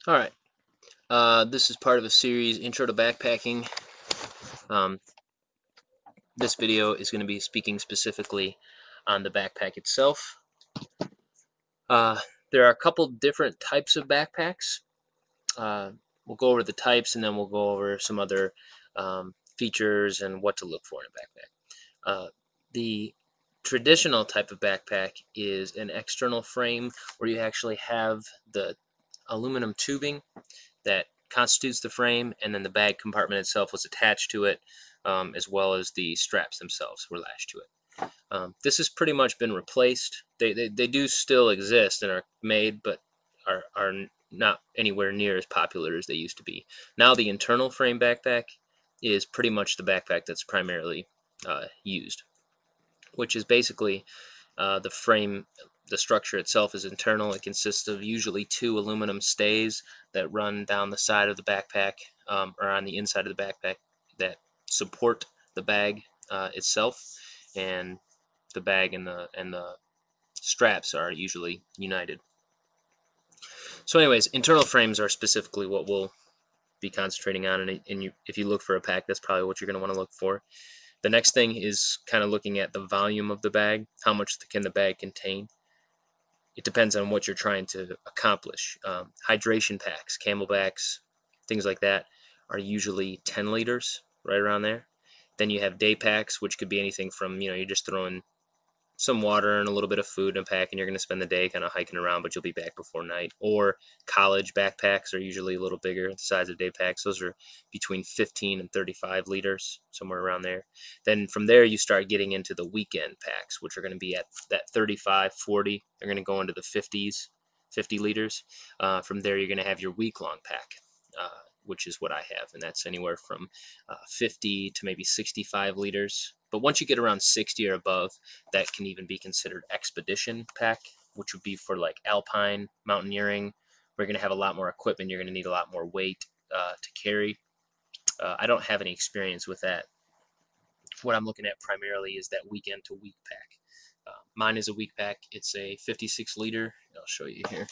Alright, this is part of a series, Intro to Backpacking. Um, this video is going to be speaking specifically on the backpack itself. Uh, there are a couple different types of backpacks. Uh, we'll go over the types and then we'll go over some other features and what to look for in a backpack. The traditional type of backpack is an external frame where you actually have the aluminum tubing that constitutes the frame, and then the bag compartment itself was attached to it, as well as the straps themselves were lashed to it. This has pretty much been replaced. They do still exist and are made, but are not anywhere near as popular as they used to be. Now the internal frame backpack is pretty much the backpack that's primarily used, which is basically the frame. The structure itself is internal. It consists of usually two aluminum stays that run down the side of the backpack, or on the inside of the backpack, that support the bag itself, and the bag and the straps are usually united. So anyways, internal frames are specifically what we'll be concentrating on, and if you look for a pack, that's probably what you're going to want to look for. The next thing is kind of looking at the volume of the bag. How much can the bag contain? It depends on what you're trying to accomplish. Hydration packs, Camelbacks, things like that are usually 10 liters, right around there. Then you have day packs, which could be anything from, you're just throwing some water and a little bit of food in a pack, and you're going to spend the day kind of hiking around, but you'll be back before night. Or college backpacks are usually a little bigger, the size of day packs. Those are between 15 and 35 liters, somewhere around there. Then from there, you start getting into the weekend packs, which are going to be at that 35, 40. They're going to go into the 50s, 50 liters. From there, you're going to have your week-long pack. Which is what I have, and that's anywhere from 50 to maybe 65 liters. But once you get around 60 or above, that can even be considered expedition pack, which would be for like alpine mountaineering. We're going to have a lot more equipment. You're going to need a lot more weight to carry. I don't have any experience with that. What I'm looking at primarily is that weekend to week pack. Mine is a week pack. It's a 56 liter. I'll show you here.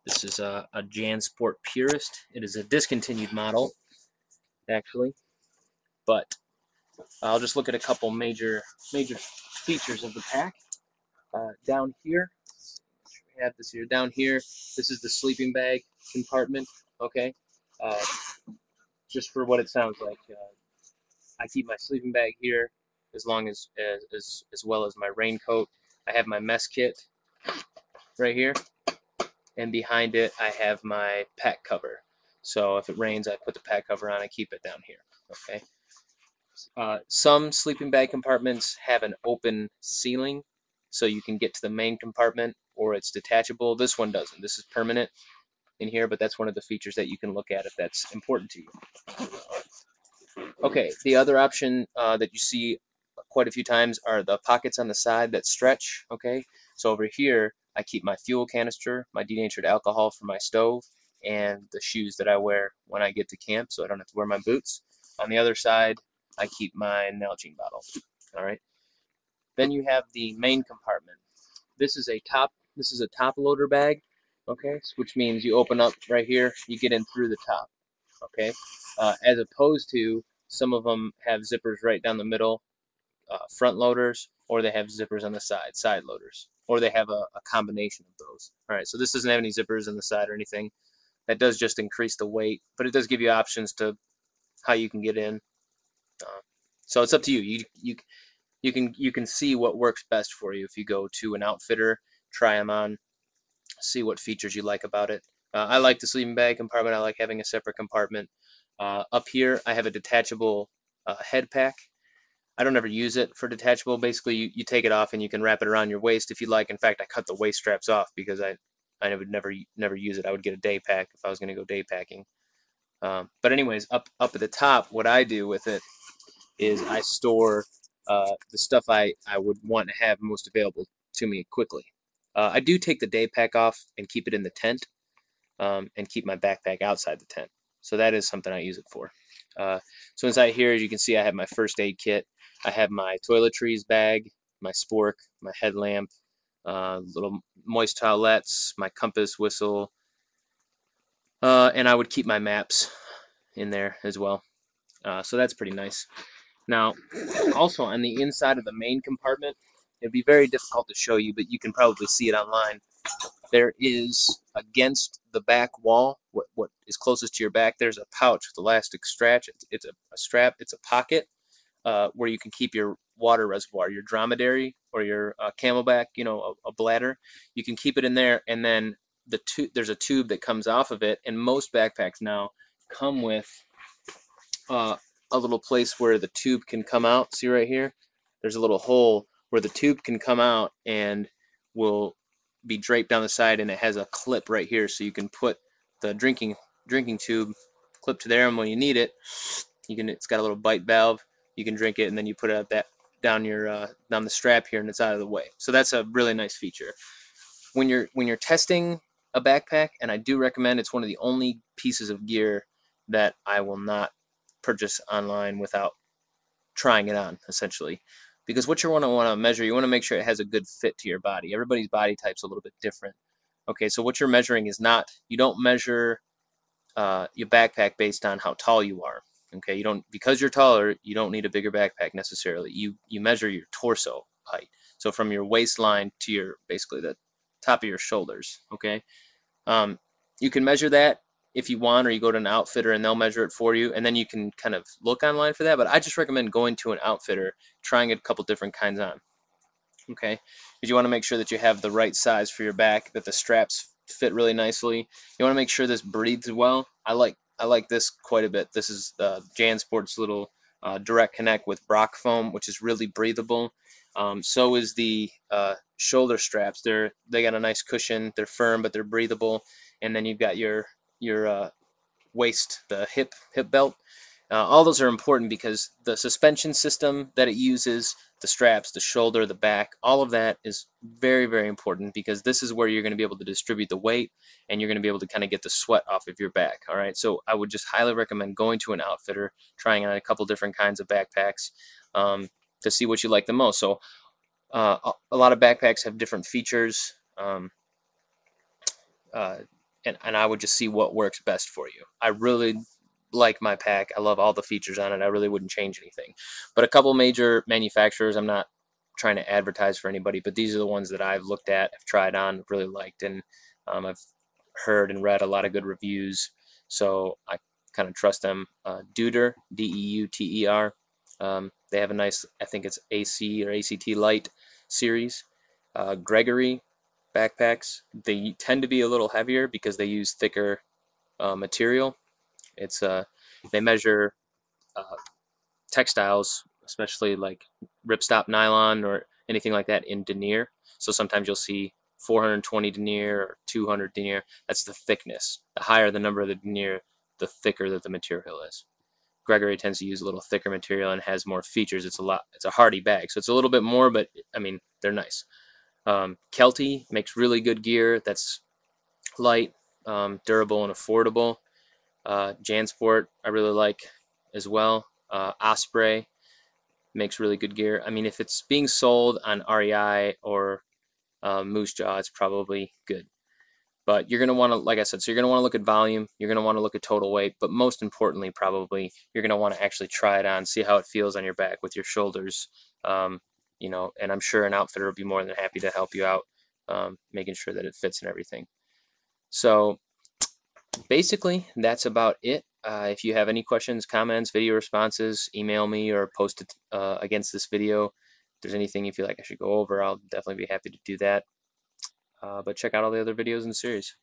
This is a JanSport Purist. It is a discontinued model, actually, but I'll just look at a couple major features of the pack. Down here, we have this here. Down here, this is the sleeping bag compartment. Okay, uh, just for what it sounds like. I keep my sleeping bag here, as long as well as my raincoat. I have my mess kit right here, and behind it I have my pack cover. So if it rains, I put the pack cover on and keep it down here. Okay. Some sleeping bag compartments have an open ceiling, so you can get to the main compartment, or it's detachable. This one doesn't. This is permanent in here, but that's one of the features that you can look at if that's important to you. Okay, the other option that you see quite a few times are the pockets on the side that stretch. Okay, so over here I keep my fuel canister, my denatured alcohol for my stove, and the shoes that I wear when I get to camp, so I don't have to wear my boots. On the other side, I keep my Nalgene bottle. All right. Then you have the main compartment. This is a top loader bag. Okay, which means you open up right here, you get in through the top. Okay, as opposed to some of them have zippers right down the middle, front loaders, or they have zippers on the side loaders, or they have a combination of those. All right, so this doesn't have any zippers on the side or anything. That does just increase the weight, but it does give you options to how you can get in. Uh, so it's up to you. You can see what works best for you if you go to an outfitter, try them on, see what features you like about it. I like the sleeping bag compartment. I like having a separate compartment. Up here, I have a detachable head pack. I don't ever use it for detachable. Basically, you take it off and you can wrap it around your waist if you like. In fact, I cut the waist straps off because I would never use it. I would get a day pack if I was going to go day packing. But anyways, up at the top, what I do with it is I store the stuff I would want to have most available to me quickly. I do take the day pack off and keep it in the tent, and keep my backpack outside the tent. So that is something I use it for. So inside here, as you can see, I have my first aid kit. I have my toiletries bag, my spork, my headlamp, little moist towelettes, my compass, whistle, And I would keep my maps in there as well. So that's pretty nice. Now, also on the inside of the main compartment, it'd be very difficult to show you, but you can probably see it online. There is, against the back wall, what is closest to your back, there's a pouch with elastic stretch. It's a strap, it's a pocket where you can keep your water reservoir, your dromedary or your camelback, a bladder. You can keep it in there, and then there's a tube that comes off of it, and most backpacks now come with uh, a little place where the tube can come out. See right here? There's a little hole where the tube can come out and will be draped down the side, and it has a clip right here, so you can put the drinking tube clip to there, and when you need it, it's got a little bite valve. You can drink it, and then you put it down the strap here, and it's out of the way. So that's a really nice feature. When you're testing a backpack, and I do recommend, it's one of the only pieces of gear that I will not purchase online without trying it on, essentially. Because what you want to measure, you want to make sure it has a good fit to your body. Everybody's body type's a little bit different. Okay, so what you're measuring is not, you don't measure your backpack based on how tall you are. Okay, because you're taller, you don't need a bigger backpack necessarily. You measure your torso height. So from your waistline to basically the top of your shoulders. Okay, you can measure that if you want, or you go to an outfitter and they'll measure it for you, and then you can kind of look online for that. But I just recommend going to an outfitter, trying a couple different kinds on. Okay, because you want to make sure that you have the right size for your back, that the straps fit really nicely. You want to make sure this breathes well. I like this quite a bit. This is JanSport's little direct connect with Brock foam, which is really breathable. So is the shoulder straps. They got a nice cushion. They're firm, but they're breathable. And then you've got your waist, the hip belt. All those are important because the suspension system that it uses, the straps, the shoulder, the back, all of that is very, very important, because this is where you're going to be able to distribute the weight, and you're going to be able to kind of get the sweat off of your back. All right, so I would just highly recommend going to an outfitter, trying out a couple different kinds of backpacks to see what you like the most. So a lot of backpacks have different features. And I would just see what works best for you. I really like my pack. I love all the features on it. I really wouldn't change anything. But a couple major manufacturers, I'm not trying to advertise for anybody, but these are the ones that I've looked at, have tried on, really liked, and I've heard and read a lot of good reviews, so I kind of trust them. Deuter, Deuter. They have a nice, I think it's AC or ACT Light series. Gregory backpacks, they tend to be a little heavier because they use thicker material. It's they measure textiles, especially like ripstop nylon or anything like that, in denier. So sometimes you'll see 420 denier or 200 denier. That's the thickness. The higher the number of the denier, the thicker that the material is. Gregory tends to use a little thicker material and has more features. It's a hardy bag, so it's a little bit more, but I mean, they're nice. Kelty makes really good gear that's light, durable, and affordable. JanSport I really like as well. Osprey makes really good gear. I mean, if it's being sold on REI or Moose Jaw, it's probably good. But you're going to want to, like I said, so you're going to want to look at volume. You're going to want to look at total weight. But most importantly, probably, you're going to want to actually try it on, see how it feels on your back with your shoulders. And I'm sure an outfitter will be more than happy to help you out, making sure that it fits and everything. So basically, that's about it. If you have any questions, comments, video responses, email me or post it against this video. If there's anything you feel like I should go over, I'll definitely be happy to do that. But check out all the other videos in the series.